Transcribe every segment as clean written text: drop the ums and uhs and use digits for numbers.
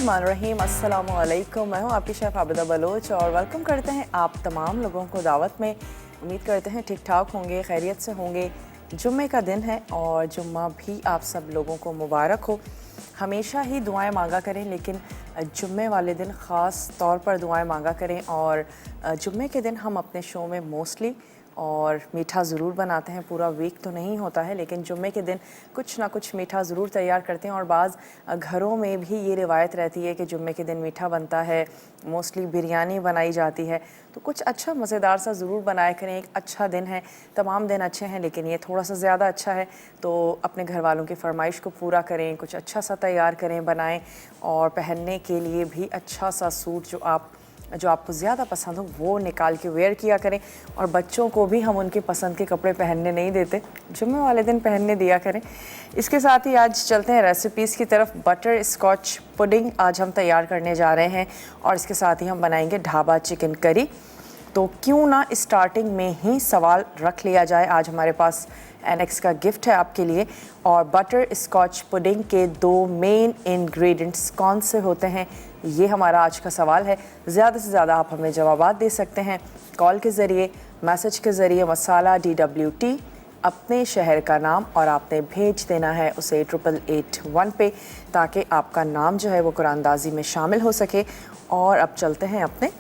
बिस्मिल्लाहिर्रहमानिर्रहीम। अस्सलामु अलैकुम। मैं हूँ आपकी शेफ़ आबिदा बलोच और वेलकम करते हैं आप तमाम लोगों को दावत में। उम्मीद करते हैं ठीक ठाक होंगे, खैरियत से होंगे। जुम्मे का दिन है और जुम्मा भी आप सब लोगों को मुबारक हो। हमेशा ही दुआएं मांगा करें, लेकिन जुम्मे वाले दिन ख़ास तौर पर दुआएं मांगा करें। और जुम्मे के दिन हम अपने शो में मोस्टली और मीठा ज़रूर बनाते हैं। पूरा वीक तो नहीं होता है, लेकिन जुम्मे के दिन कुछ ना कुछ मीठा ज़रूर तैयार करते हैं। और बाज़ घरों में भी ये रिवायत रहती है कि जुम्मे के दिन मीठा बनता है, मोस्टली बिरयानी बनाई जाती है। तो कुछ अच्छा मज़ेदार सा ज़रूर बनाया करें। एक अच्छा दिन है, तमाम दिन अच्छे हैं, लेकिन ये थोड़ा सा ज़्यादा अच्छा है। तो अपने घर वालों की फरमाइश को पूरा करें, कुछ अच्छा सा तैयार करें, बनाएं। और पहनने के लिए भी अच्छा सा सूट जो आपको ज़्यादा पसंद हो वो निकाल के वेयर किया करें। और बच्चों को भी हम उनके पसंद के कपड़े पहनने नहीं देते, जुम्मे वाले दिन पहनने दिया करें। इसके साथ ही आज चलते हैं रेसिपीज़ की तरफ। बटर स्कॉच पुडिंग आज हम तैयार करने जा रहे हैं और इसके साथ ही हम बनाएंगे ढाबा चिकन करी। तो क्यों ना स्टार्टिंग में ही सवाल रख लिया जाए। आज हमारे पास एनेक्स का गिफ्ट है आपके लिए। और बटर स्कॉच पुडिंग के दो मेन इंग्रेडिएंट्स कौन से होते हैं, ये हमारा आज का सवाल है। ज़्यादा से ज़्यादा आप हमें जवाबात दे सकते हैं कॉल के ज़रिए, मैसेज के ज़रिए। मसाला DWT, अपने शहर का नाम, और आपने भेज देना है उसे 8881 पे, ताकि आपका नाम जो है वो कुरानदाजी में शामिल हो सके। और अब चलते हैं अपने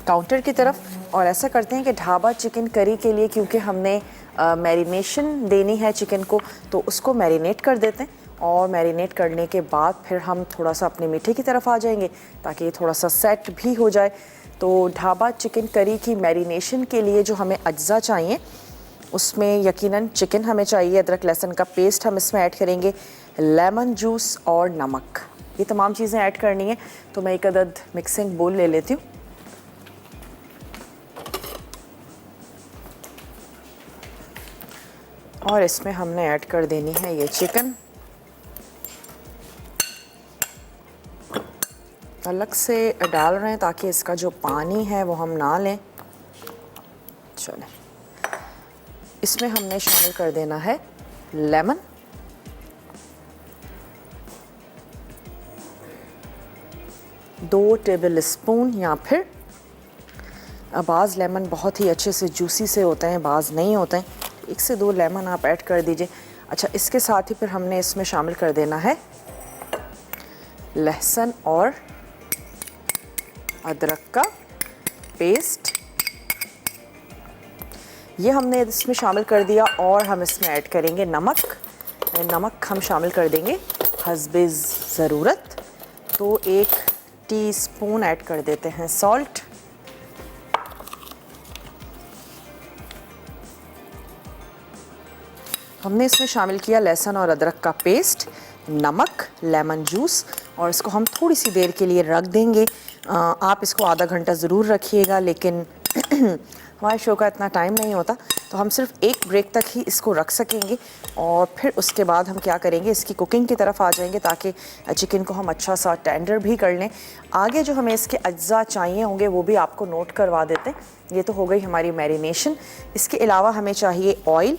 काउंटर की तरफ और ऐसा करते हैं कि ढाबा चिकन करी के लिए, क्योंकि हमने मैरिनेशन देनी है चिकन को, तो उसको मैरिनेट कर देते हैं। और मैरिनेट करने के बाद फिर हम थोड़ा सा अपने मीठे की तरफ आ जाएंगे, ताकि ये थोड़ा सा सेट भी हो जाए। तो ढाबा चिकन करी की मैरिनेशन के लिए जो हमें अज्जा चाहिए, उसमें यकीनन चिकन हमें चाहिए, अदरक लहसुन का पेस्ट हम इसमें ऐड करेंगे, लेमन जूस और नमक, ये तमाम चीज़ें ऐड करनी है। तो मैं एक अदद मिक्सिंग बोल ले लेती हूँ। और इसमें हमने ऐड कर देनी है ये चिकन। अलग से डाल रहे हैं ताकि इसका जो पानी है वो हम ना लें। चलें, इसमें हमने शामिल कर देना है लेमन, दो टेबल स्पून, या फिर बाज़ लेमन बहुत ही अच्छे से जूसी से होते हैं, बाज़ नहीं होते हैं। 1 से 2 लेमन आप ऐड कर दीजिए। अच्छा, इसके साथ ही फिर हमने इसमें शामिल कर देना है लहसुन और अदरक का पेस्ट, ये हमने इसमें शामिल कर दिया। और हम इसमें ऐड करेंगे नमक। नमक हम शामिल कर देंगे हस्बे ज़रूरत। तो 1 टीस्पून ऐड कर देते हैं सॉल्ट। हमने इसमें शामिल किया लहसुन और अदरक का पेस्ट, नमक, लेमन जूस, और इसको हम थोड़ी सी देर के लिए रख देंगे। आप इसको आधा घंटा ज़रूर रखिएगा, लेकिन हमारे शो का इतना टाइम नहीं होता, तो हम सिर्फ 1 ब्रेक तक ही इसको रख सकेंगे। और फिर उसके बाद हम क्या करेंगे, इसकी कुकिंग की तरफ आ जाएंगे, ताकि चिकन को हम अच्छा सा टेंडर भी कर लें। आगे जो हमें इसके अज्जा चाहिए होंगे वो भी आपको नोट करवा देते हैं। ये तो हो गई हमारी मैरिनेशन। इसके अलावा हमें चाहिए ऑयल,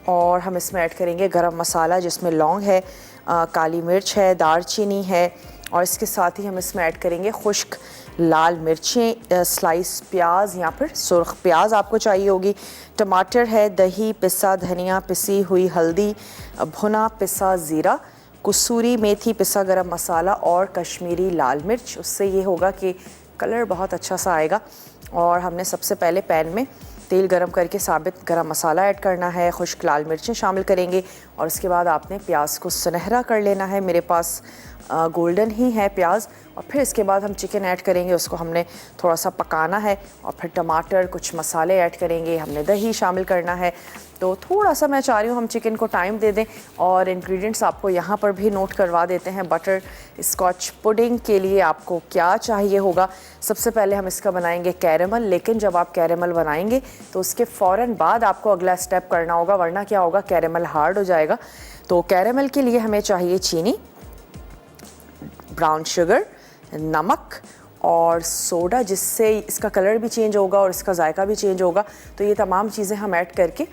और हम इसमें ऐड करेंगे गरम मसाला, जिसमें लौंग है, काली मिर्च है, दालचीनी है, और इसके साथ ही हम इसमें ऐड करेंगे खुश्क लाल मिर्चें, स्लाइस प्याज या फिर सुर्ख प्याज आपको चाहिए होगी, टमाटर है, दही, पिसा धनिया, पिसी हुई हल्दी, भुना पिसा ज़ीरा, कसूरी मेथी, पिसा गरम मसाला और कश्मीरी लाल मिर्च। उससे ये होगा कि कलर बहुत अच्छा सा आएगा। और हमने सबसे पहले पैन में तेल गरम करके साबित गरम मसाला ऐड करना है, खुश्क लाल मिर्चें शामिल करेंगे, और उसके बाद आपने प्याज को सुनहरा कर लेना है। मेरे पास गोल्डन ही है प्याज। और फिर इसके बाद हम चिकन ऐड करेंगे, उसको हमने थोड़ा सा पकाना है। और फिर टमाटर, कुछ मसाले ऐड करेंगे, हमने दही शामिल करना है। तो थोड़ा सा मैं चाह रही हूँ हम चिकन को टाइम दे दें। और इंग्रेडिएंट्स आपको यहाँ पर भी नोट करवा देते हैं। बटर स्कॉच पुडिंग के लिए आपको क्या चाहिए होगा। सबसे पहले हम इसका बनाएंगे कैरेमल, लेकिन जब आप कैरेमल बनाएंगे तो उसके फ़ौरन बाद आपको अगला स्टेप करना होगा, वरना क्या होगा, कैरेमल हार्ड हो जाएगा। तो कैरेमल के लिए हमें चाहिए चीनी, ब्राउन शुगर, नमक और सोडा, जिससे इसका कलर भी चेंज होगा और इसका जायका भी चेंज होगा। तो ये तमाम चीज़ें हम ऐड करके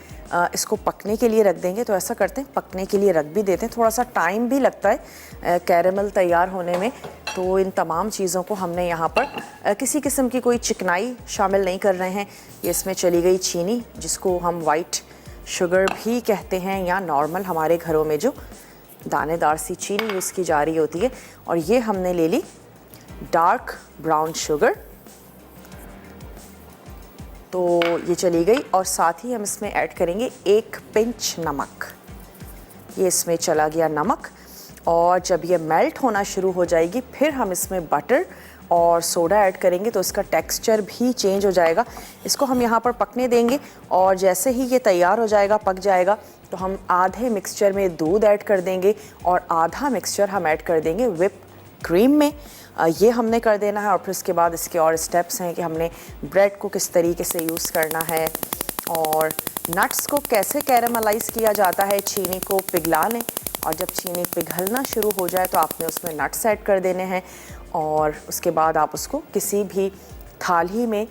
इसको पकने के लिए रख देंगे। तो ऐसा करते हैं, पकने के लिए रख भी देते हैं। थोड़ा सा टाइम भी लगता है कैरेमल तैयार होने में। तो इन तमाम चीज़ों को हमने यहाँ पर किसी किस्म की कोई चिकनाई शामिल नहीं कर रहे हैं। ये इसमें चली गई चीनी, जिसको हम वाइट शुगर भी कहते हैं, या नॉर्मल हमारे घरों में जो दानेदार सी चीनी यूज़ की जा रही होती है। और ये हमने ले ली डार्क ब्राउन शुगर, तो ये चली गई। और साथ ही हम इसमें ऐड करेंगे 1 पिंच नमक। ये इसमें चला गया नमक। और जब ये मेल्ट होना शुरू हो जाएगी, फिर हम इसमें बटर और सोडा ऐड करेंगे, तो इसका टेक्सचर भी चेंज हो जाएगा। इसको हम यहाँ पर पकने देंगे और जैसे ही ये तैयार हो जाएगा, पक जाएगा, तो हम आधे मिक्सचर में दूध ऐड कर देंगे और आधा मिक्सचर हम ऐड कर देंगे व्हिप क्रीम में। ये हमने कर देना है। और फिर उसके बाद इसके और स्टेप्स हैं कि हमने ब्रेड को किस तरीके से यूज़ करना है और नट्स को कैसे कैरामलाइज़ किया जाता है। चीनी को पिघला लें और जब चीनी पिघलना शुरू हो जाए तो आपने उसमें नट्स ऐड कर देने हैं। और उसके बाद आप उसको किसी भी थाली में,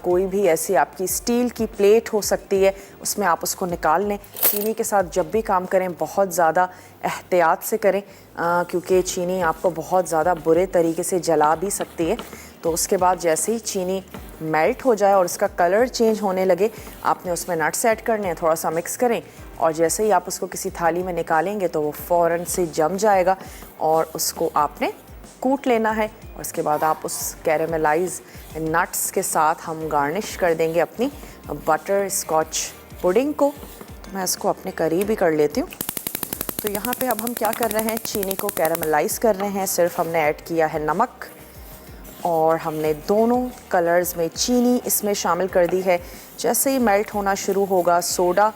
कोई भी ऐसी आपकी स्टील की प्लेट हो सकती है, उसमें आप उसको निकाल लें। चीनी के साथ जब भी काम करें बहुत ज़्यादा एहतियात से करें, क्योंकि चीनी आपको बहुत ज़्यादा बुरे तरीके से जला भी सकती है। तो उसके बाद जैसे ही चीनी मेल्ट हो जाए और इसका कलर चेंज होने लगे, आपने उसमें नट्स ऐड करने हैं, थोड़ा सा मिक्स करें और जैसे ही आप उसको किसी थाली में निकालेंगे तो वो फ़ौरन से जम जाएगा और उसको आपने कूट लेना है। और उसके बाद आप उस कैरेमलाइज नट्स के साथ हम गार्निश कर देंगे अपनी बटर स्कॉच पुडिंग को। तो मैं इसको अपने करीब ही कर लेती हूँ। तो यहाँ पे अब हम क्या कर रहे हैं, चीनी को कैरेमलाइज़ कर रहे हैं। सिर्फ हमने ऐड किया है नमक और हमने दोनों कलर्स में चीनी इसमें शामिल कर दी है। जैसे ही मेल्ट होना शुरू होगा सोडा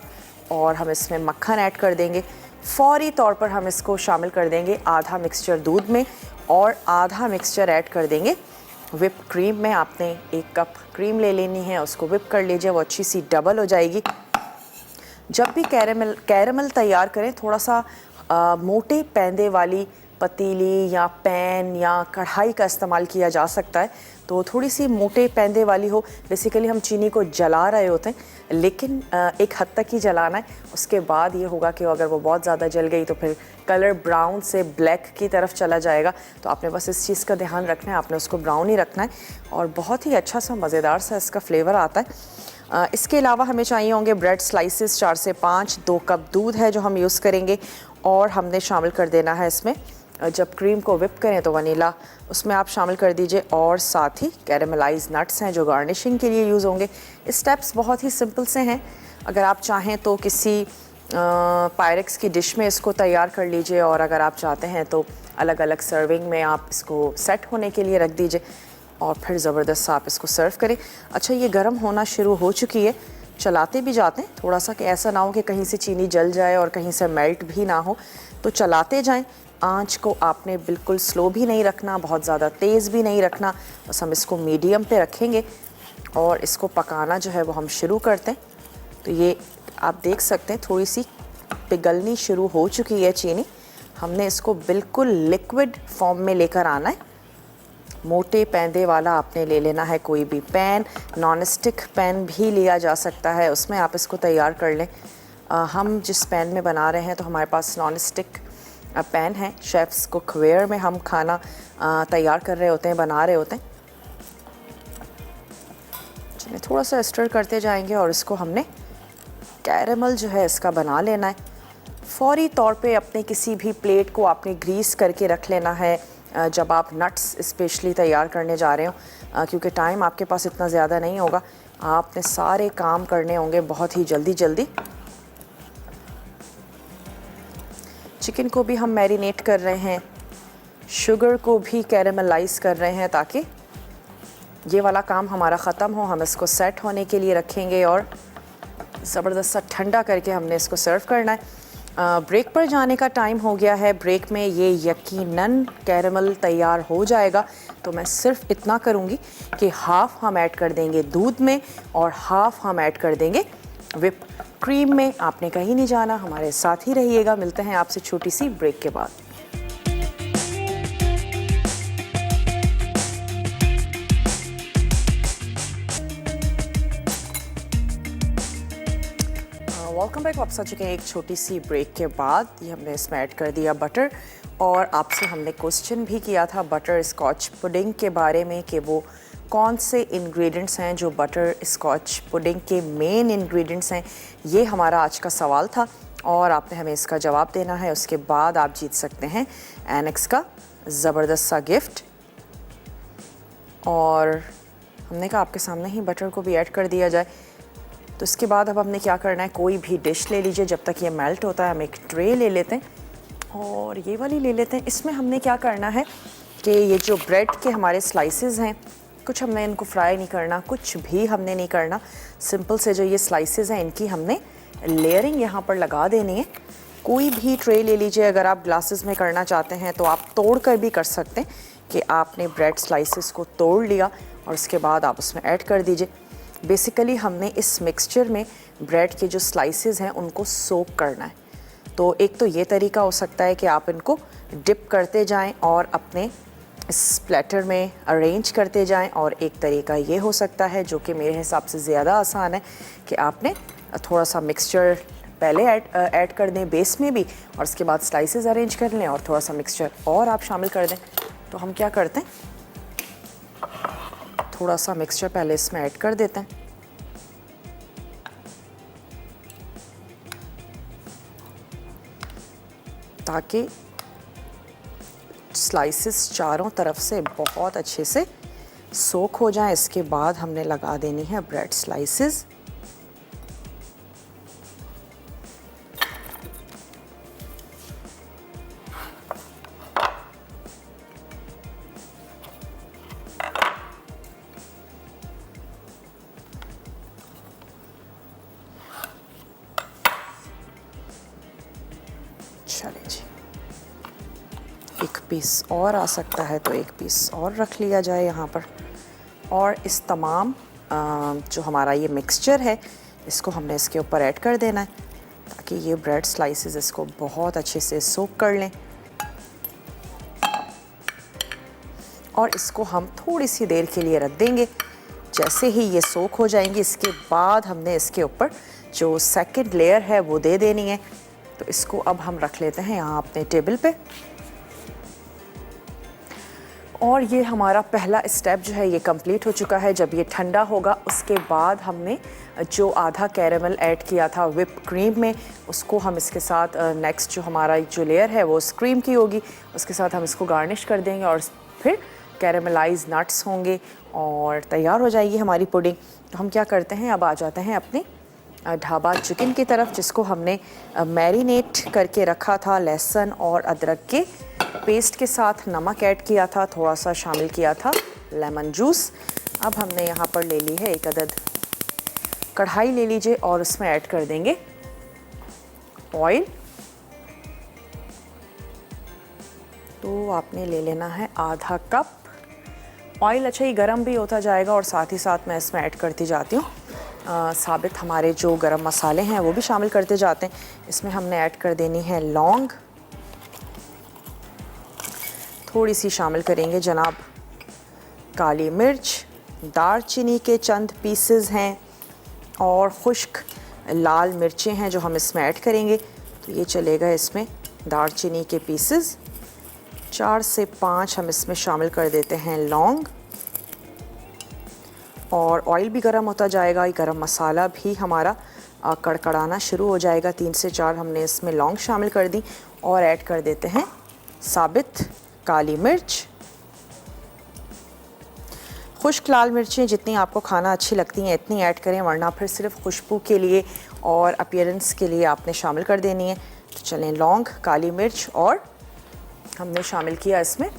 और हम इसमें मक्खन ऐड कर देंगे। फौरी तौर पर हम इसको शामिल कर देंगे आधा मिक्सचर दूध में और आधा मिक्सचर ऐड कर देंगे व्हिप क्रीम में। आपने 1 कप क्रीम ले लेनी है, उसको व्हिप कर लीजिए, वो अच्छी सी डबल हो जाएगी। जब भी कैरेमल तैयार करें, थोड़ा सा मोटे पैंदे वाली पतीली या पैन या कढ़ाई का इस्तेमाल किया जा सकता है। तो थोड़ी सी मोटे पैंदे वाली हो। बेसिकली हम चीनी को जला रहे होते हैं, लेकिन एक हद तक ही जलाना है। उसके बाद ये होगा कि अगर वो बहुत ज़्यादा जल गई तो फिर कलर ब्राउन से ब्लैक की तरफ चला जाएगा। तो आपने बस इस चीज़ का ध्यान रखना है, आपने उसको ब्राउन ही रखना है और बहुत ही अच्छा सा मज़ेदार सा इसका फ्लेवर आता है। इसके अलावा हमें चाहिए होंगे ब्रेड स्लाइसेस 4 से 5, 2 कप दूध है जो हम यूज़ करेंगे और हमने शामिल कर देना है इसमें, जब क्रीम को व्हिप करें तो वनीला उसमें आप शामिल कर दीजिए और साथ ही कैरेमलाइज नट्स हैं जो गार्निशिंग के लिए यूज़ होंगे। स्टेप्स बहुत ही सिंपल से हैं। अगर आप चाहें तो किसी पायरेक्स की डिश में इसको तैयार कर लीजिए और अगर आप चाहते हैं तो अलग अलग सर्विंग में आप इसको सेट होने के लिए रख दीजिए और फिर ज़बरदस्त आप इसको सर्व करें। अच्छा, ये गर्म होना शुरू हो चुकी है, चलाते भी जाते हैं थोड़ा सा कि ऐसा ना हो कि कहीं से चीनी जल जाए और कहीं से मेल्ट भी ना हो, तो चलाते जाएं। आंच को आपने बिल्कुल स्लो भी नहीं रखना, बहुत ज़्यादा तेज़ भी नहीं रखना, बस हम इसको मीडियम पे रखेंगे और इसको पकाना जो है वो हम शुरू करते हैं। तो ये आप देख सकते हैं थोड़ी सी पिघलनी शुरू हो चुकी है चीनी। हमने इसको बिल्कुल लिक्विड फॉर्म में लेकर आना है। मोटे पैंदे वाला आपने ले लेना है, कोई भी पैन, नॉन स्टिक पैन भी लिया जा सकता है, उसमें आप इसको तैयार कर लें। हम जिस पैन में बना रहे हैं तो हमारे पास नॉन स्टिक पैन है। शेफ्स कुकवेयर में हम खाना तैयार कर रहे होते हैं, बना रहे होते हैं। चलिए थोड़ा सा स्टर करते जाएंगे और इसको हमने कैरेमल जो है इसका बना लेना है। फौरी तौर पे अपने किसी भी प्लेट को आपने ग्रीस करके रख लेना है जब आप नट्स स्पेशली तैयार करने जा रहे हो, क्योंकि टाइम आपके पास इतना ज़्यादा नहीं होगा। आपने सारे काम करने होंगे बहुत ही जल्दी। चिकन को भी हम मैरिनेट कर रहे हैं, शुगर को भी कैरेमलाइज़ कर रहे हैं ताकि ये वाला काम हमारा ख़त्म हो। हम इसको सेट होने के लिए रखेंगे और ज़बरदस्त सा ठंडा करके हमने इसको सर्व करना है। ब्रेक पर जाने का टाइम हो गया है। ब्रेक में ये यकीनन कैरेमल तैयार हो जाएगा। तो मैं सिर्फ इतना करूँगी कि हाफ़ हम ऐड कर देंगे दूध में और हाफ़ हम ऐड कर देंगे व्हिप क्रीम में। आपने कहीं नहीं जाना, हमारे साथ ही रहिएगा। मिलते हैं आपसे छोटी सी ब्रेक के बाद। Welcome back. वापस आ चुके हैं एक छोटी सी ब्रेक के बाद। ये हमने इसमें ऐड कर दिया बटर, और आपसे हमने क्वेश्चन भी किया था बटर स्कॉच पुडिंग के बारे में कि वो कौन से इंग्रेडिएंट्स हैं जो बटर स्कॉच पुडिंग के मेन इंग्रेडिएंट्स हैं। ये हमारा आज का सवाल था और आपने हमें इसका जवाब देना है। उसके बाद आप जीत सकते हैं एनेक्स का ज़बरदस्त सा गिफ्ट। और हमने कहा आपके सामने ही बटर को भी ऐड कर दिया जाए। तो इसके बाद अब हमने क्या करना है, कोई भी डिश ले लीजिए। जब तक ये मेल्ट होता है हम एक ट्रे ले लेते हैं और ये वाली ले लेते हैं। इसमें हमने क्या करना है कि ये जो ब्रेड के हमारे स्लाइसेस हैं, कुछ हमने इनको फ्राई नहीं करना, कुछ भी हमने नहीं करना। सिंपल से जो ये स्लाइसेस हैं इनकी हमने लेयरिंग यहाँ पर लगा देनी है। कोई भी ट्रे ले लीजिए। अगर आप ग्लासेस में करना चाहते हैं तो आप तोड़ कर भी कर सकते हैं कि आपने ब्रेड स्लाइसेस को तोड़ लिया और उसके बाद आप उसमें ऐड कर दीजिए। बेसिकली हमने इस मिक्सचर में ब्रेड के जो स्लाइसेस हैं उनको सोक करना है। तो एक तो ये तरीका हो सकता है कि आप इनको डिप करते जाएं और अपने इस प्लेटर में अरेंज करते जाएं, और एक तरीका ये हो सकता है जो कि मेरे हिसाब से ज़्यादा आसान है कि आपने थोड़ा सा मिक्सचर पहले ऐड कर दें बेस में भी, और उसके बाद स्लाइसेस अरेंज कर लें और थोड़ा सा मिक्सचर और आप शामिल कर दें। तो हम क्या करते हैं, थोड़ा सा मिक्सचर पहले इसमें ऐड कर देते हैं ताकि स्लाइसेस चारों तरफ से बहुत अच्छे से सोक हो जाएं। इसके बाद हमने लगा देनी है ब्रेड स्लाइसेस। चलें जी, एक पीस और आ सकता है तो एक पीस और रख लिया जाए यहाँ पर। और इस तमाम जो हमारा ये मिक्सचर है इसको हमने इसके ऊपर ऐड कर देना है ताकि ये ब्रेड स्लाइसेस इसको बहुत अच्छे से सोक कर लें। और इसको हम थोड़ी सी देर के लिए रख देंगे। जैसे ही ये सोक हो जाएंगी इसके बाद हमने इसके ऊपर जो सेकंड लेयर है वो दे देनी है। तो इसको अब हम रख लेते हैं यहाँ अपने टेबल पे। और ये हमारा पहला स्टेप जो है ये कंप्लीट हो चुका है। जब ये ठंडा होगा उसके बाद हमने जो आधा कैरेमल ऐड किया था whip क्रीम में, उसको हम इसके साथ नेक्स्ट जो हमारा जो लेयर है वो उस क्रीम की होगी, उसके साथ हम इसको गार्निश कर देंगे और फिर कैरेमलाइज नट्स होंगे और तैयार हो जाएगी हमारी पुडिंग। तो हम क्या करते हैं, अब आ जाते हैं अपने ढाबा चिकन की तरफ, जिसको हमने मैरिनेट करके रखा था लहसुन और अदरक के पेस्ट के साथ। नमक ऐड किया था, थोड़ा सा शामिल किया था लेमन जूस। अब हमने यहाँ पर ले ली है एक अदद कढ़ाई ले लीजिए और उसमें ऐड कर देंगे ऑयल। तो आपने ले लेना है आधा कप ऑयल। अच्छा, ये गरम भी होता जाएगा और साथ ही साथ मैं इसमें ऐड करती जाती हूँ साबित हमारे जो गरम मसाले हैं वो भी शामिल करते जाते हैं। इसमें हमने ऐड कर देनी है लौंग, थोड़ी सी शामिल करेंगे जनाब काली मिर्च, दालचीनी के चंद पीसेस हैं और खुश्क लाल मिर्चें हैं जो हम इसमें ऐड करेंगे। तो ये चलेगा इसमें दालचीनी के पीसेस। 4 से 5 हम इसमें शामिल कर देते हैं लौंग। और ऑयल भी गर्म होता जाएगा, ये गरम मसाला भी हमारा कड़कड़ाना शुरू हो जाएगा। 3 से 4 हमने इसमें लौंग शामिल कर दी और ऐड कर देते हैं साबित काली मिर्च। खुश्क लाल मिर्चें जितनी आपको खाना अच्छी लगती हैं इतनी ऐड करें, वरना फिर सिर्फ खुशबू के लिए और अपीयरेंस के लिए आपने शामिल कर देनी है। तो चलें, लौंग, काली मिर्च और हमने शामिल किया इसमें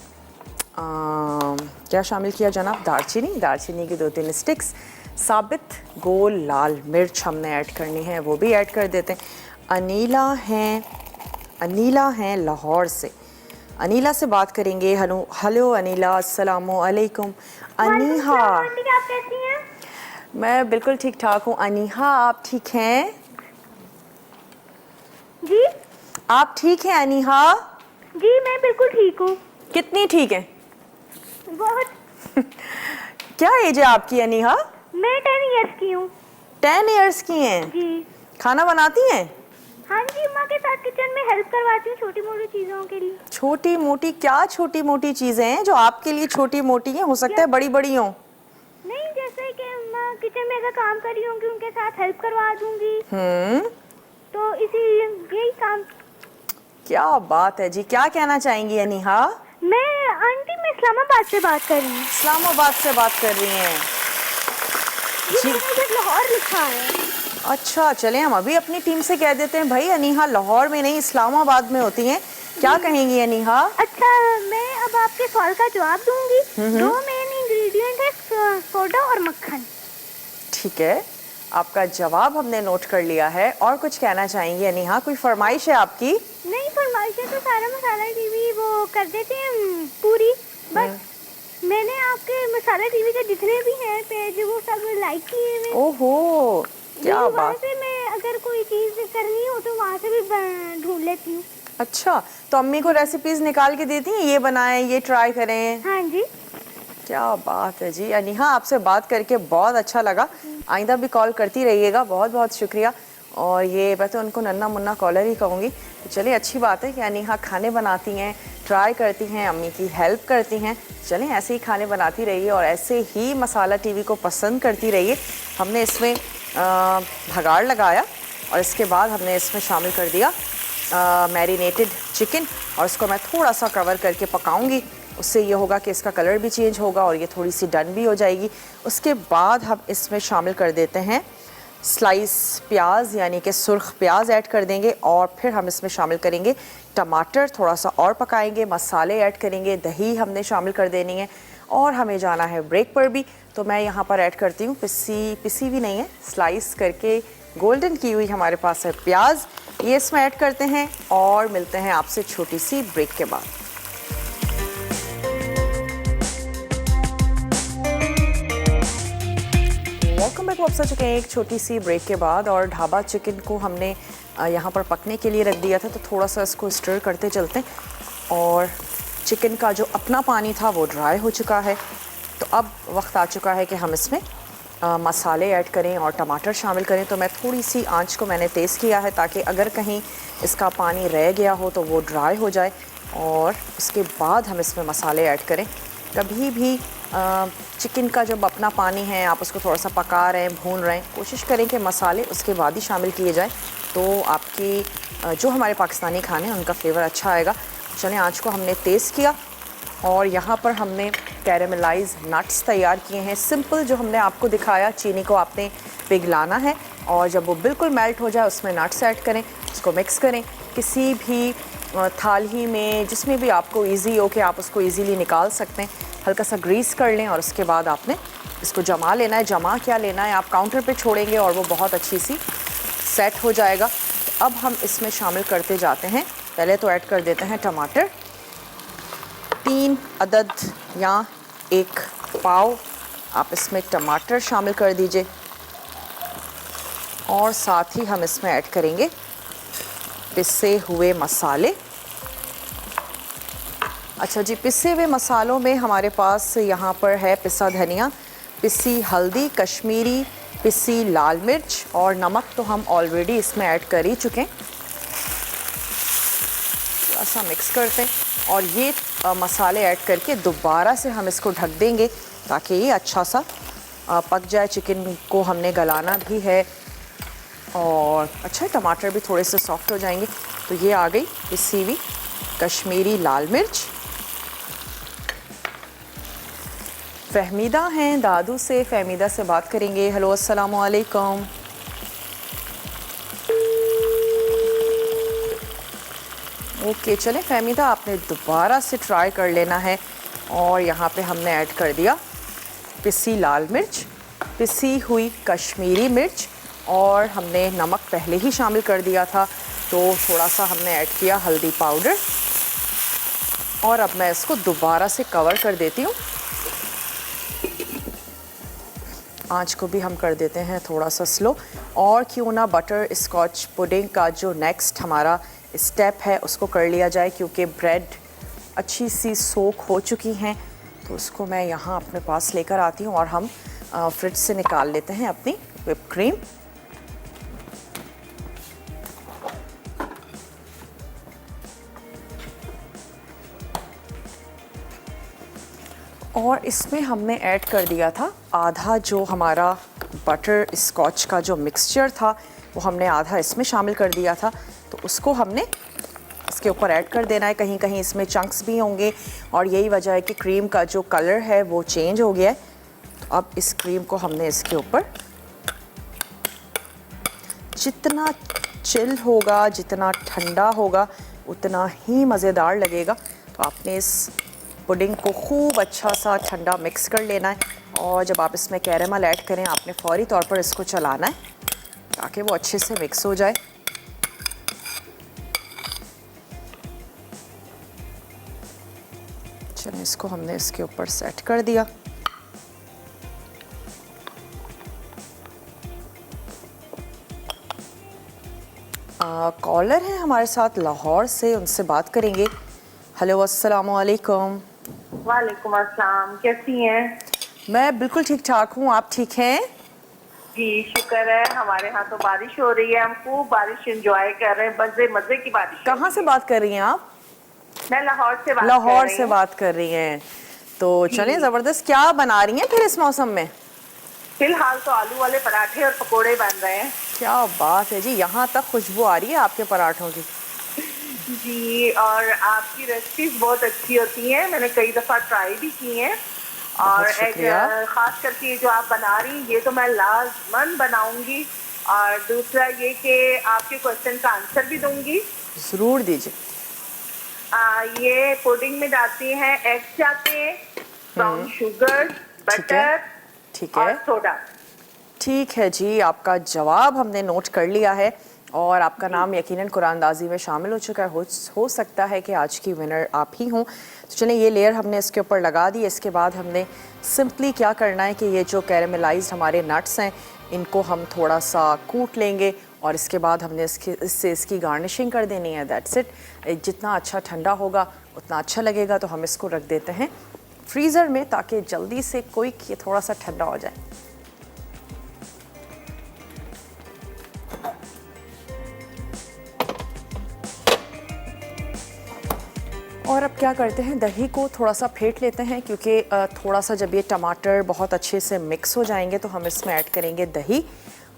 क्या शामिल किया जनाब, दालचीनी की 2-3 स्टिक्स। साबित गोल लाल मिर्च हमने ऐड करनी है, वो भी ऐड कर देते हैं। अनीला हैं लाहौर से। अनीला से बात करेंगे। हेलो अनीला, अस्सलामु अलैकुम। अनीहा, आप कैसी हैं? मैं बिल्कुल ठीक ठाक हूँ। अनीहा, आप ठीक हैं? जी, आप ठीक हैं अनीहा? जी मैं बिल्कुल ठीक हूँ। कितनी ठीक हैं? बहुत। क्या एज है आपकी अनीहा? मैं 10 इयर्स की हूँ। 10 इयर्स की हैं? जी। खाना बनाती हैं? हाँ जी, माँ के साथ किचन में हेल्प करवाती हूँ छोटी मोटी चीज़ों के लिए। छोटी मोटी क्या छोटी मोटी चीजें हैं जो आपके लिए छोटी मोटी हैं? हो सकता है बड़ी बड़ी हों। नहीं, जैसे कि माँ किचन में अगर काम कर रही होंगी उनके साथ हेल्प करवा दूंगी, तो इसी यही काम। क्या बात है जी, क्या कहना चाहेंगी अनीहा? मैं इस्लामाबाद से बात कर रही हूँ। इस्लामाबाद से बात कर रही हैं जी, जी। मैंने इधर लाहौर लिखा है। अच्छा, चलें हम अभी अपनी टीम से कह देते हैं भाई अनीहा लाहौर में नहीं इस्लामाबाद में होती हैं। क्या कहेंगी अनीहा? अच्छा, मैं अब आपके सवाल का जवाब दूंगी। 2 मेन इंग्रेडिएंट है, सोडा और मक्खन। ठीक है, आपका जवाब हमने नोट कर लिया है। और कुछ कहना चाहेंगी अनीहा? कोई फरमाइश है आपकी? नहीं, फरमाइशें तो सारा मसाला टीवी वो कर देते हैं पूरी, बस मैंने आपके मसाला टीवी के जितने भी हैं पेज वो सब लाइक किए हुए। ओहो, क्या वहाँ बात। से मैं अगर कोई चीज़ करनी हो तो वहाँ से भी ढूंढ लेती हूँ। अच्छा, तो अम्मी को रेसिपीज निकाल के देती हैं, ये बनाएं, ये ट्राई करें? हाँ जी। क्या बात है जी। अनीहा, आपसे बात करके बहुत अच्छा लगा। आइंदा भी कॉल करती रहिएगा। बहुत बहुत शुक्रिया। और ये मैं तो उनको नन्ना मुन्ना कॉलर ही कहूँगी। तो चलिए, अच्छी बात है कि अनीहा खाने बनाती हैं, ट्राई करती हैं, अम्मी की हेल्प करती हैं। चलें, ऐसे ही खाने बनाती रहिए और ऐसे ही मसाला टीवी को पसंद करती रहिए। हमने इसमें भगाड़ लगाया और इसके बाद हमने इसमें शामिल कर दिया मैरिनेटेड चिकन, और इसको मैं थोड़ा सा कवर करके पकाऊंगी। उससे ये होगा कि इसका कलर भी चेंज होगा और ये थोड़ी सी डन भी हो जाएगी। उसके बाद हम इसमें शामिल कर देते हैं स्लाइस प्याज, यानी कि सुर्ख प्याज ऐड कर देंगे। और फिर हम इसमें शामिल करेंगे टमाटर, थोड़ा सा और पकाएंगे, मसाले ऐड करेंगे, दही हमने शामिल कर देनी है और हमें जाना है ब्रेक पर भी। तो मैं यहाँ पर ऐड करती हूँ पिसी भी नहीं है, स्लाइस करके गोल्डन की हुई हमारे पास है प्याज। ये इसमें ऐड करते हैं और मिलते हैं आपसे छोटी सी ब्रेक के बाद। Welcome back. वापस आ चुके हैं एक छोटी सी ब्रेक के बाद। और ढाबा चिकन को हमने यहाँ पर पकने के लिए रख दिया था, तो थोड़ा सा इसको स्टर करते चलते हैं। और चिकन का जो अपना पानी था वो ड्राई हो चुका है। तो अब वक्त आ चुका है कि हम इसमें मसाले ऐड करें और टमाटर शामिल करें। तो मैं थोड़ी सी आंच को मैंने तेज़ किया है ताकि अगर कहीं इसका पानी रह गया हो तो वो ड्राई हो जाए। और उसके बाद हम इसमें मसाले ऐड करें। कभी भी चिकन का जब अपना पानी है, आप उसको थोड़ा सा पका रहे हैं, भून रहे हैं, कोशिश करें कि मसाले उसके बाद ही शामिल किए जाएं, तो आपकी जो हमारे पाकिस्तानी खाने हैं उनका फ्लेवर अच्छा आएगा। चलें, आंच को हमने तेज़ किया और यहाँ पर हमने कैरेमलाइज नट्स तैयार किए हैं। सिंपल जो हमने आपको दिखाया, चीनी को आपने पिघलाना है और जब वो बिल्कुल मेल्ट हो जाए उसमें नट्स ऐड करें, उसको मिक्स करें। किसी भी थाली में जिसमें भी आपको इजी हो कि आप उसको इजीली निकाल सकते हैं, हल्का सा ग्रीस कर लें और उसके बाद आपने इसको जमा लेना है। जमा क्या लेना है, आप काउंटर पे छोड़ेंगे और वो बहुत अच्छी सी सेट हो जाएगा। तो अब हम इसमें शामिल करते जाते हैं। पहले तो ऐड कर देते हैं टमाटर, 3 अदद या 1 पाव आप इसमें टमाटर शामिल कर दीजिए। और साथ ही हम इसमें ऐड करेंगे पिसे हुए मसाले। अच्छा जी, पिसे हुए मसालों में हमारे पास यहाँ पर है पिसा धनिया, पिसी हल्दी, कश्मीरी पिसी लाल मिर्च और नमक तो हम ऑलरेडी इसमें ऐड कर ही चुके हैं। थोड़ा सा मिक्स करते हैं और ये मसाले ऐड करके दोबारा से हम इसको ढक देंगे ताकि ये अच्छा सा पक जाए। चिकन को हमने गलाना भी है और अच्छा टमाटर भी थोड़े से सॉफ्ट हो जाएंगे। तो ये आ गई पिसी हुई कश्मीरी लाल मिर्च। फहमीदा हैं दादू से, फहमीदा से बात करेंगे। हेलो, अस्सलाम वालेकुम। ओके, चलें फहमीदा, आपने दोबारा से ट्राई कर लेना है। और यहाँ पे हमने ऐड कर दिया पिसी लाल मिर्च, पिसी हुई कश्मीरी मिर्च और हमने नमक पहले ही शामिल कर दिया था, तो थोड़ा सा हमने ऐड किया हल्दी पाउडर। और अब मैं इसको दोबारा से कवर कर देती हूँ। आँच को भी हम कर देते हैं थोड़ा सा स्लो। और क्यों ना बटर स्कॉच पुडिंग का जो नेक्स्ट हमारा स्टेप है उसको कर लिया जाए, क्योंकि ब्रेड अच्छी सी सोक हो चुकी हैं। तो उसको मैं यहाँ अपने पास लेकर आती हूँ और हम फ्रिज से निकाल लेते हैं अपनी व्हिप क्रीम। और इसमें हमने ऐड कर दिया था आधा जो हमारा बटर स्कॉच का जो मिक्सचर था, वो हमने आधा इसमें शामिल कर दिया था। तो उसको हमने इसके ऊपर ऐड कर देना है। कहीं कहीं इसमें चंक्स भी होंगे और यही वजह है कि क्रीम का जो कलर है वो चेंज हो गया है। तो अब इस क्रीम को हमने इसके ऊपर, जितना चिल होगा, जितना ठंडा होगा, उतना ही मज़ेदार लगेगा। तो आपने इस पुडिंग को खूब अच्छा सा ठंडा मिक्स कर लेना है और जब आप इसमें कैरेमल ऐड करें आपने फ़ौरी तौर पर इसको चलाना है ताकि वो अच्छे से मिक्स हो जाए। चलिए इसको हमने इसके ऊपर सेट कर दिया। कॉलर है हमारे साथ लाहौर से, उनसे बात करेंगे। हेलो, अस्सलाम वालेकुम। वालेकुम अस्सलाम, कैसी हैं? मैं बिल्कुल ठीक ठाक हूँ, आप ठीक हैं? जी शुक्र है, हमारे यहाँ तो बारिश हो रही है, हम खूब बारिश एंजॉय कर रहे हैं, मजे मजे की बारिश। कहाँ से बात कर रही हैं आप? मैं लाहौर से बात लाहौर कर रही से हूँ। बात कर रही हैं। तो चलिए ज़बरदस्त, क्या बना रही हैं फिर इस मौसम में? फिलहाल तो आलू वाले पराठे और पकोड़े बन रहे हैं। क्या बात है जी, यहाँ तक खुशबू आ रही है आपके पराठों की। जी, और आपकी रेसिपीज बहुत अच्छी होती हैं, मैंने कई दफ़ा ट्राई भी की हैं। और बहुत शुक्रिया। ख़ास करके ये जो आप बना रही हैं, ये तो मैं लाजमन बनाऊंगी। और दूसरा ये कि आपके क्वेश्चन का आंसर भी दूंगी। ज़रूर दीजिए। ये पुडिंग में जाती हैं एग्स जाते हैं, ब्राउन शुगर, बटर ठीक और है, सोडा। ठीक है जी, आपका जवाब हमने नोट कर लिया है और आपका नाम यकीनन कुरानदाजी में शामिल हो चुका है। हो सकता है कि आज की विनर आप ही हों। तो चलिए ये लेयर हमने इसके ऊपर लगा दी। इसके बाद हमने सिंपली क्या करना है कि ये जो कैरेमलाइज्ड हमारे नट्स हैं इनको हम थोड़ा सा कूट लेंगे और इसके बाद हमने इससे इसकी गार्निशिंग कर देनी है। That's it. जितना अच्छा ठंडा होगा उतना अच्छा लगेगा। तो हम इसको रख देते हैं फ्रीज़र में ताकि जल्दी से कोई ये थोड़ा सा ठंडा हो जाए। और अब क्या करते हैं, दही को थोड़ा सा फेंट लेते हैं क्योंकि थोड़ा सा जब ये टमाटर बहुत अच्छे से मिक्स हो जाएंगे तो हम इसमें ऐड करेंगे दही।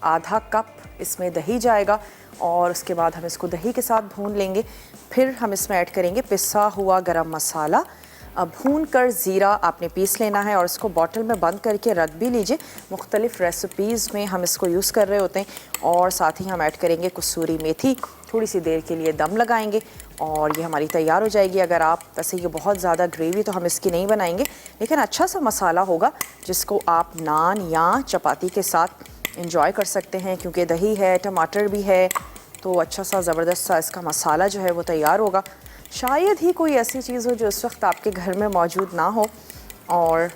आधा कप इसमें दही जाएगा और उसके बाद हम इसको दही के साथ भून लेंगे। फिर हम इसमें ऐड करेंगे पिसा हुआ गरम मसाला। भून कर ज़ीरा आपने पीस लेना है और इसको बॉटल में बंद करके रख भी लीजिए। मुख्तलिफ़ रेसिपीज़ में हम इसको यूज़ कर रहे होते हैं। और साथ ही हम ऐड करेंगे कसूरी मेथी, थोड़ी सी देर के लिए दम लगाएंगे और ये हमारी तैयार हो जाएगी। अगर आप वैसे ये बहुत ज़्यादा ग्रेवी तो हम इसकी नहीं बनाएंगे, लेकिन अच्छा सा मसाला होगा जिसको आप नान या चपाती के साथ इंजॉय कर सकते हैं। क्योंकि दही है, टमाटर भी है, तो अच्छा सा ज़बरदस्त सा इसका मसाला जो है वो तैयार होगा। शायद ही कोई ऐसी चीज़ हो जो इस वक्त आपके घर में मौजूद ना हो। और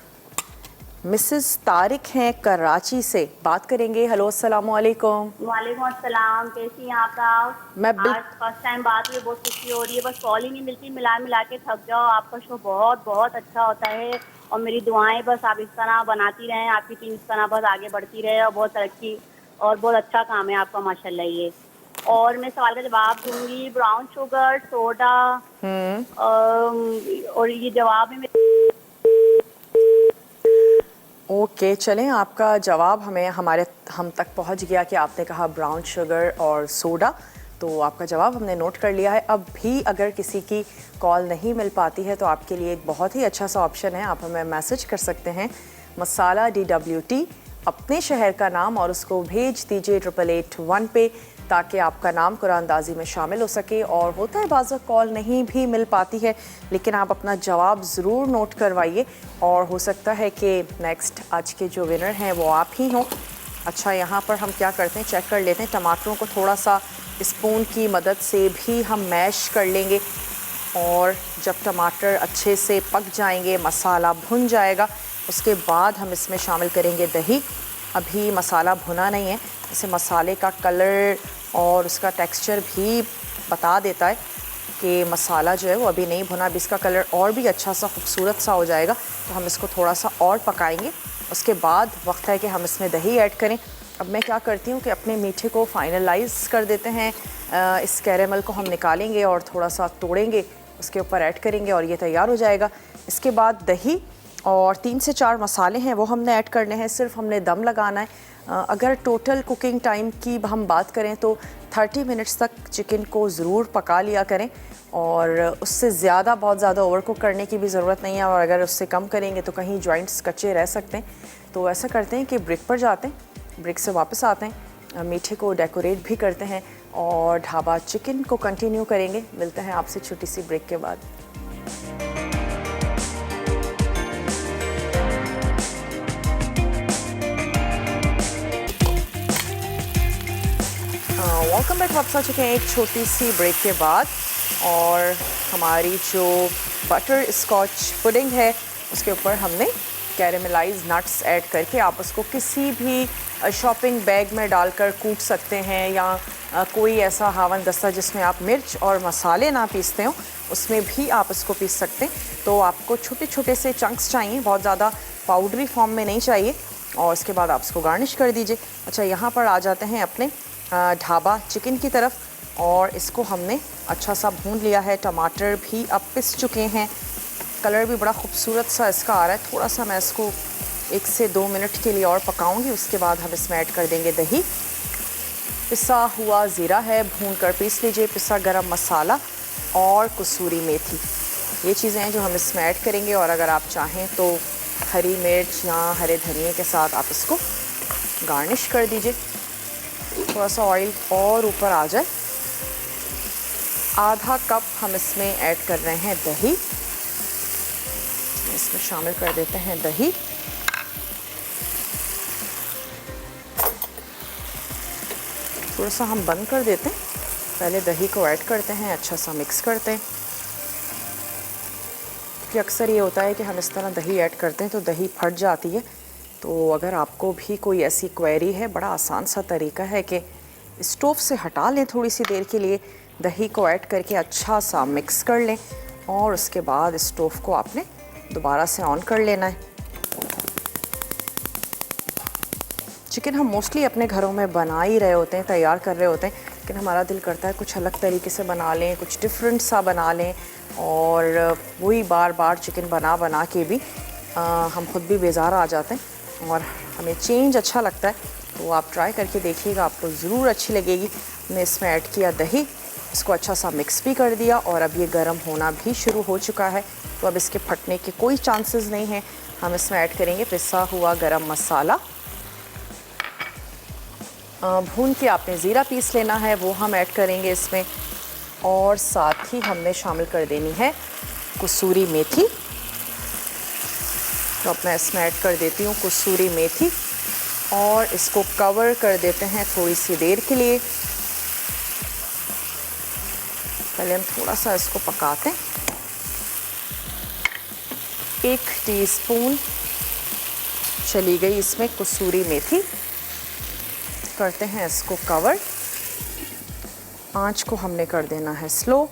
मिसेस तारिक हैं कराची से, बात करेंगे। हेलो, अस्सलाम वालेकुम। वालेकुम अस्सलाम, कैसी हैं आप? मैं आज फर्स्ट टाइम बात हुई, बहुत खुशी हो रही है। बस कॉल ही नहीं मिलती, मिला मिला के थक जाओ। आपका शो बहुत बहुत अच्छा होता है और मेरी दुआएं बस आप इस तरह बनाती रहें, आपकी टीम इस तरह बस आगे बढ़ती रहे और बहुत तरक्की और बहुत अच्छा काम है आपका माशाल्लाह ये। और मैं सवाल का जवाब दूंगी, ब्राउन शुगर, सोडा और ये जवाब है ओके, चलें, आपका जवाब हम तक पहुंच गया कि आपने कहा ब्राउन शुगर और सोडा। तो आपका जवाब हमने नोट कर लिया है। अब भी अगर किसी की कॉल नहीं मिल पाती है तो आपके लिए एक बहुत ही अच्छा सा ऑप्शन है, आप हमें मैसेज कर सकते हैं मसाला DWT, अपने शहर का नाम, और उसको भेज दीजिए 8881 पे ताकि आपका नाम कुरानदाजी में शामिल हो सके। और होता है बाज़ कॉल नहीं भी मिल पाती है, लेकिन आप अपना जवाब ज़रूर नोट करवाइए और हो सकता है कि नेक्स्ट आज के जो विनर हैं वो आप ही हों। अच्छा, यहाँ पर हम क्या करते हैं, चेक कर लेते हैं। टमाटरों को थोड़ा सा स्पून की मदद से भी हम मैश कर लेंगे और जब टमाटर अच्छे से पक जाएंगे, मसाला भुन जाएगा, उसके बाद हम इसमें शामिल करेंगे दही। अभी मसाला भुना नहीं है, इसे मसाले का कलर और उसका टेक्सचर भी बता देता है कि मसाला जो है वो अभी नहीं भुना। अभी इसका कलर और भी अच्छा सा खूबसूरत सा हो जाएगा, तो हम इसको थोड़ा सा और पकाएंगे। उसके बाद वक्त है कि हम इसमें दही ऐड करें। अब मैं क्या करती हूँ कि अपने मीठे को फाइनलाइज़ कर देते हैं। इस कैरेमल को हम निकालेंगे और थोड़ा सा तोड़ेंगे, उसके ऊपर ऐड करेंगे और ये तैयार हो जाएगा। इसके बाद दही और 3 से 4 मसाले हैं वो हमने ऐड करने हैं, सिर्फ हमने दम लगाना है। अगर टोटल कुकिंग टाइम की हम बात करें तो 30 मिनट्स तक चिकन को ज़रूर पका लिया करें और उससे ज़्यादा बहुत ज़्यादा ओवर कुक करने की भी ज़रूरत नहीं है। और अगर उससे कम करेंगे तो कहीं जॉइंट्स कच्चे रह सकते हैं। तो ऐसा करते हैं कि ब्रिक पर जाते हैं, ब्रिक से वापस आते हैं, मीठे को डेकोरेट भी करते हैं और ढाबा चिकन को कंटिन्यू करेंगे। मिलते हैं आपसे छोटी सी ब्रेक के बाद। Welcome back. वापस आ चुके हैं एक छोटी सी ब्रेक के बाद और हमारी जो बटर स्कॉच पुडिंग है उसके ऊपर हमने कैरेमलाइज नट्स ऐड करके आप उसको किसी भी शॉपिंग बैग में डालकर कूट सकते हैं या कोई ऐसा हावन दस्ता जिसमें आप मिर्च और मसाले ना पीसते हो उसमें भी आप इसको पीस सकते हैं। तो आपको छोटे छोटे से चंक्स चाहिए, बहुत ज़्यादा पाउडरी फॉर्म में नहीं चाहिए। और इसके बाद आप इसको गार्निश कर दीजिए। अच्छा, यहाँ पर आ जाते हैं अपने ढाबा चिकन की तरफ और इसको हमने अच्छा सा भून लिया है। टमाटर भी अब पिस चुके हैं, कलर भी बड़ा खूबसूरत सा इसका आ रहा है। थोड़ा सा मैं इसको 1 से 2 मिनट के लिए और पकाऊंगी। उसके बाद हम इसमें ऐड कर देंगे दही, पिसा हुआ ज़ीरा है भून कर पीस लीजिए, पिसा गरम मसाला और कसूरी मेथी, ये चीज़ें हैं जो हम इसमें ऐड करेंगे। और अगर आप चाहें तो हरी मिर्च या हरे धनिए के साथ आप इसको गार्निश कर दीजिए। थोड़ा सा ऑयल और ऊपर आ जाए। आधा कप हम इसमें ऐड कर रहे हैं दही, इसमें शामिल कर देते हैं दही। थोड़ा सा हम बंद कर देते हैं, पहले दही को ऐड करते हैं, अच्छा सा मिक्स करते हैं। क्योंकि अक्सर ये होता है कि हम इस तरह दही ऐड करते हैं तो दही फट जाती है। तो अगर आपको भी कोई ऐसी क्वेरी है, बड़ा आसान सा तरीका है कि स्टोव से हटा लें थोड़ी सी देर के लिए, दही को ऐड करके अच्छा सा मिक्स कर लें और उसके बाद स्टोव को आपने दोबारा से ऑन कर लेना है। चिकन हम मोस्टली अपने घरों में बना ही रहे होते हैं, तैयार कर रहे होते हैं, लेकिन हमारा दिल करता है कुछ अलग तरीके से बना लें, कुछ डिफरेंट सा बना लें। और वही बार बार चिकन बना बना के भी हम खुद भी बेजार आ जाते हैं और हमें चेंज अच्छा लगता है। तो आप ट्राई करके देखिएगा, आपको ज़रूर अच्छी लगेगी। मैंने इसमें ऐड किया दही, इसको अच्छा सा मिक्स भी कर दिया और अब ये गर्म होना भी शुरू हो चुका है। तो अब इसके फटने के कोई चांसेस नहीं हैं। हम इसमें ऐड करेंगे पिसा हुआ गरम मसाला, भून के आपने ज़ीरा पीस लेना है वो हम ऐड करेंगे इसमें, और साथ ही हमने शामिल कर देनी है कसूरी मेथी। तो अब मैं इसमें ऐड कर देती हूँ कसूरी मेथी और इसको कवर कर देते हैं थोड़ी सी देर के लिए। पहले हम थोड़ा सा इसको पकाते हैं। 1 टीस्पून चली गई इसमें कसूरी मेथी, करते हैं इसको कवर। आंच को हमने कर देना है स्लो।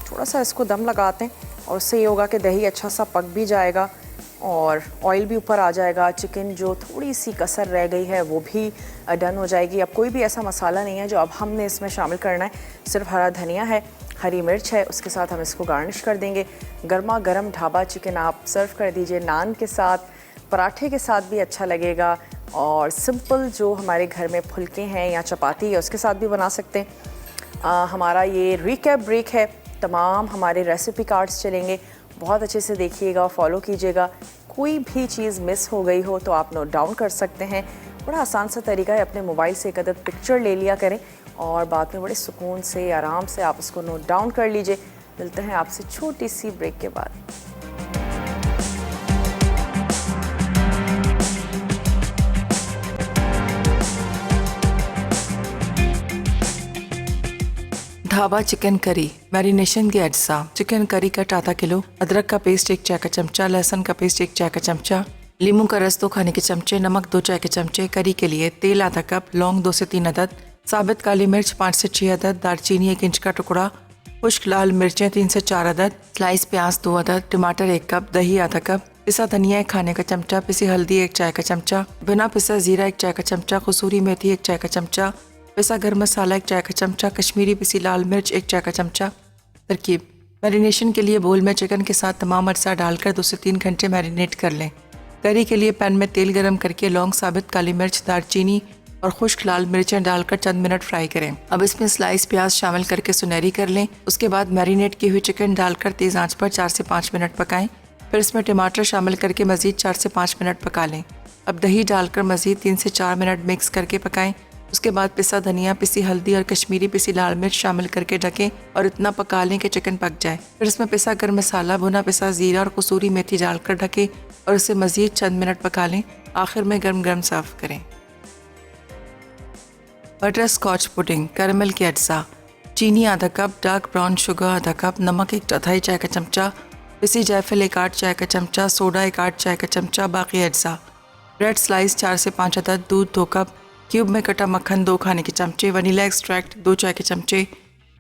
थोड़ा सा इसको दम लगाते हैं और उससे ये होगा कि दही अच्छा सा पक भी जाएगा और ऑयल भी ऊपर आ जाएगा। चिकन जो थोड़ी सी कसर रह गई है वो भी डन हो जाएगी। अब कोई भी ऐसा मसाला नहीं है जो अब हमने इसमें शामिल करना है, सिर्फ हरा धनिया है, हरी मिर्च है, उसके साथ हम इसको गार्निश कर देंगे। गर्मा गर्म ढाबा चिकन आप सर्व कर दीजिए, नान के साथ, पराठे के साथ भी अच्छा लगेगा। और सिंपल जो हमारे घर में फुलके हैं या चपाती है उसके साथ भी बना सकते हैं। हमारा ये रिकैप ब्रेक है, तमाम हमारे रेसिपी कार्ड्स चलेंगे, बहुत अच्छे से देखिएगा, फॉलो कीजिएगा। कोई भी चीज़ मिस हो गई हो तो आप नोट डाउन कर सकते हैं। बड़ा आसान सा तरीका है, अपने मोबाइल से एक अदद पिक्चर ले लिया करें और बाद में बड़े सुकून से आराम से आप उसको नोट डाउन कर लीजिए। मिलते हैं आपसे छोटी सी ब्रेक के बाद। ढाबा चिकन करी मैरिनेशन के अज्जा। चिकन करी का आधा किलो, अदरक का पेस्ट 1 चाय का चमचा, लहसुन का पेस्ट 1 चाय का चमचा, लीमू का रस 2 खाने के चमचे, नमक 2 चाय के चमचे, करी के लिए तेल आधा कप, लौंग 2 से 3 अदद, साबित काली मिर्च 5 से 6 अदद, दालचीनी 1 इंच का टुकड़ा, खुश्क लाल मिर्चें 3 से 4 अदद, स्लाइस प्याज 2 अदद, टमाटर 1 कप, दही आधा कप, पिसा धनिया 1 खाने का चमचा, पिसी हल्दी 1 चाय का चमचा, बिना पिसा जीरा 1 चाय का चमचा, कसूरी मेथी 1 चाय का चमचा, पिसा गर्म मसाला 1 चाय का चमचा, कश्मीरी पिसी लाल मिर्च 1 चाय का चमचा। तरकीब: मैरिनेशन के लिए बोल में चिकन के साथ तमाम अज्जा डालकर 2 से 3 घंटे मैरिनेट कर लें। करी के लिए पैन में तेल गरम करके लौंग, साबित काली मिर्च, दालचीनी और खुश्क लाल मिर्चें डालकर चंद मिनट फ्राई करें। अब इसमें स्लाइस प्याज शामिल करके सुनहरी कर लें। उसके बाद मैरिनेट की हुई चिकन डालकर तेज़ आंच पर 4 से 5 मिनट पकाएं। फिर इसमें टमाटर शामिल करके मज़ीद 4 से 5 मिनट पका लें। अब दही डालकर मज़ीद 3 से 4 मिनट मिक्स करके पकाएं। उसके बाद पिसा धनिया, पिसी हल्दी और कश्मीरी पिसी लाल मिर्च शामिल करके ढकें और इतना पका लें कि चिकन पक जाए। फिर इसमें पिसा गर्म मसाला, भुना पिसा ज़ीरा और कसूरी मेथी डालकर ढकें और इसे मज़ीद चंद मिनट पका लें। आखिर में गर्म गर्म सर्व करें। बटर स्कॉच पुडिंग, कैरमल के अज्जा, चीनी आधा कप, डार्क ब्राउन शुगर आधा कप, नमक 1/4 चाय का चमचा, पिसी जायफल 1/8 चाय का चमचा, सोडा 1/8 चाय का चमचा, बाकी अज्जा, ब्रेड स्लाइस 4 से 5 अदद, दूध 2 कप, क्यूब में कटा मक्खन 2 खाने के चमचे, वनीला एक्सट्रैक्ट 2 चाय के चमचे,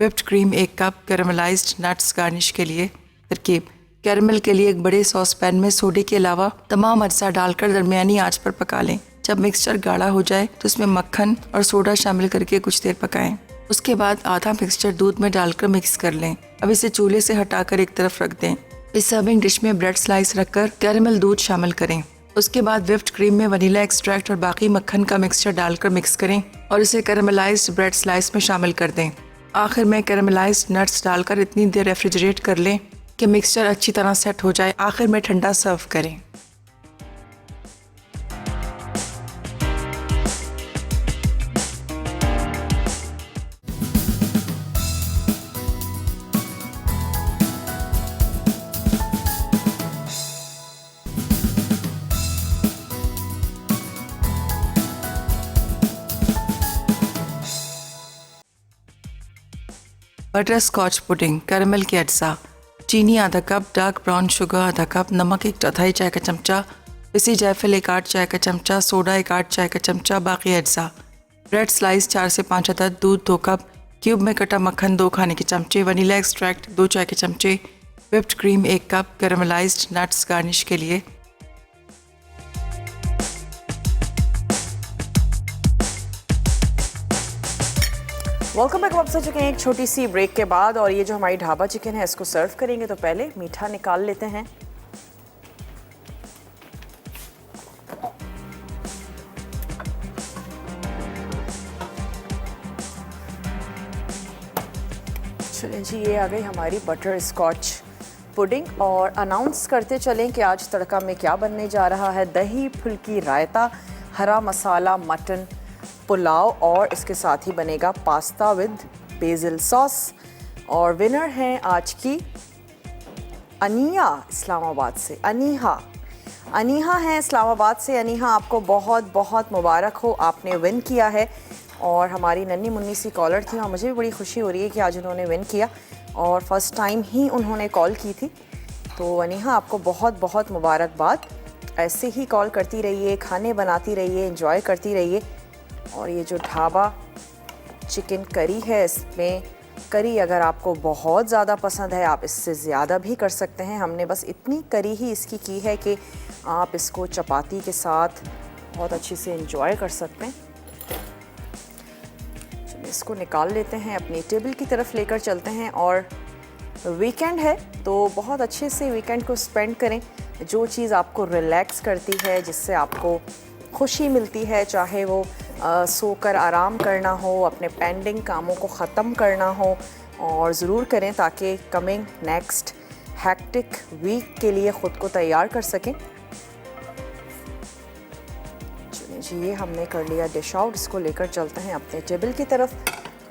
whipped cream 1 cup, caramelised nuts garnish के लिए। तरकीब: कैरमल के लिए एक बड़े सॉस पैन में सोडे के अलावा तमाम अज्जा डालकर दरमियानी आंच पर पका लें। जब मिक्सचर गाढ़ा हो जाए तो इसमें मक्खन और सोडा शामिल करके कुछ देर पकाएं। उसके बाद आधा मिक्सचर दूध में डालकर मिक्स कर लें। अब इसे चूल्हे से हटाकर एक तरफ रख दें। इस सर्विंग डिश में ब्रेड स्लाइस रखकर कैरमल दूध शामिल करें। उसके बाद व्हिप्ड क्रीम में वनीला एक्सट्रैक्ट और बाकी मक्खन का मिक्सचर डालकर मिक्स करें और इसे कैरमलाइज्ड ब्रेड स्लाइस में शामिल कर दें। आखिर में कैरमलाइज्ड नट्स डालकर इतनी देर रेफ्रिजरेट कर लें कि मिक्सचर अच्छी तरह सेट हो जाए। आखिर में ठंडा सर्व करें। बटर स्कॉच पुडिंग, कैरमल के अज्जा, चीनी आधा कप, डार्क ब्राउन शुगर आधा कप, नमक 1/4 चाय का चमचा, पिसी जायफल 1/8 चाय का चमचा, सोडा 1/8 चाय का चमचा, बाकी अज्जा, ब्रेड स्लाइस 4 से 5 अदद, दूध 2 कप, क्यूब में कटा मक्खन 2 खाने के चमचे, वनीला एक्सट्रैक्ट 2 चाय के चमचे, whipped cream 1 cup, caramelised nuts garnish के लिए। Welcome back. वापस आ चुके हैं एक छोटी सी ब्रेक के बाद और ये जो हमारी ढाबा चिकन है इसको सर्व करेंगे तो पहले मीठा निकाल लेते हैं। चलें जी, ये आ गई हमारी बटर स्कॉच पुडिंग और अनाउंस करते चलें कि आज तड़का में क्या बनने जा रहा है। दही फुल्की रायता, हरा मसाला मटन पुलाव और इसके साथ ही बनेगा पास्ता विद बेसिल सॉस। और विनर हैं आज की अनिया इस्लामाबाद से। अनीहा हैं इस्लामाबाद से। अनीहा, आपको बहुत बहुत मुबारक हो, आपने विन किया है। और हमारी नन्ही मुन्नी सी कॉलर थी और मुझे भी बड़ी खुशी हो रही है कि आज उन्होंने विन किया और फर्स्ट टाइम ही उन्होंने कॉल की थी। तो अनीहा, आपको बहुत बहुत मुबारकबाद। ऐसे ही कॉल करती रहिए, खाने बनाती रहिए, एंजॉय करती रहिए। और ये जो ढाबा चिकन करी है, इसमें करी अगर आपको बहुत ज़्यादा पसंद है आप इससे ज़्यादा भी कर सकते हैं। हमने बस इतनी करी ही इसकी की है कि आप इसको चपाती के साथ बहुत अच्छे से एंजॉय कर सकते हैं। चलिए इसको निकाल लेते हैं, अपनी टेबल की तरफ लेकर चलते हैं। और वीकेंड है तो बहुत अच्छे से वीकेंड को स्पेंड करें। जो चीज़ आपको रिलैक्स करती है, जिससे आपको खुशी मिलती है, चाहे वो सोकर आराम करना हो, अपने पेंडिंग कामों को ख़त्म करना हो, और ज़रूर करें ताकि कमिंग नेक्स्ट हैक्टिक वीक के लिए ख़ुद को तैयार कर सकें। चलिए जी, ये हमने कर लिया डिश आउट। इसको लेकर चलते हैं अपने टेबल की तरफ।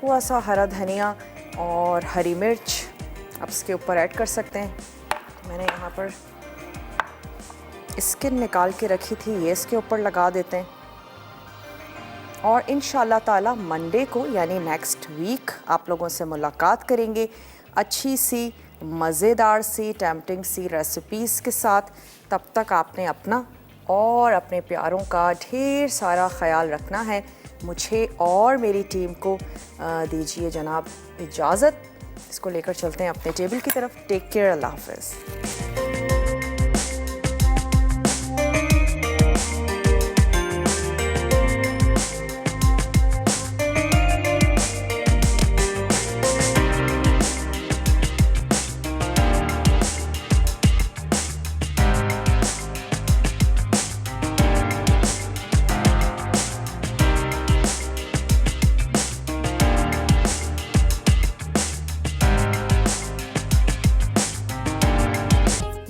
थोड़ा सा हरा धनिया और हरी मिर्च आप इसके ऊपर ऐड कर सकते हैं। मैंने यहाँ पर स्किन निकाल के रखी थी, ये इसके ऊपर लगा देते हैं। और इंशाल्लाह ताला मंडे को यानी नेक्स्ट वीक आप लोगों से मुलाकात करेंगे अच्छी सी मज़ेदार सी टेम्पटिंग सी रेसिपीज़ के साथ। तब तक आपने अपना और अपने प्यारों का ढेर सारा ख्याल रखना है। मुझे और मेरी टीम को दीजिए जनाब इजाज़त। इसको लेकर चलते हैं अपने टेबल की तरफ। टेक केयर, अल्लाह हाफ़िज़।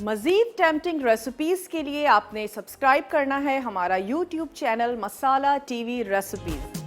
मज़ीद टेम्पटिंग रेसिपीज़ के लिए आपने सब्सक्राइब करना है हमारा YouTube चैनल मसाला TV रेसिपीज़।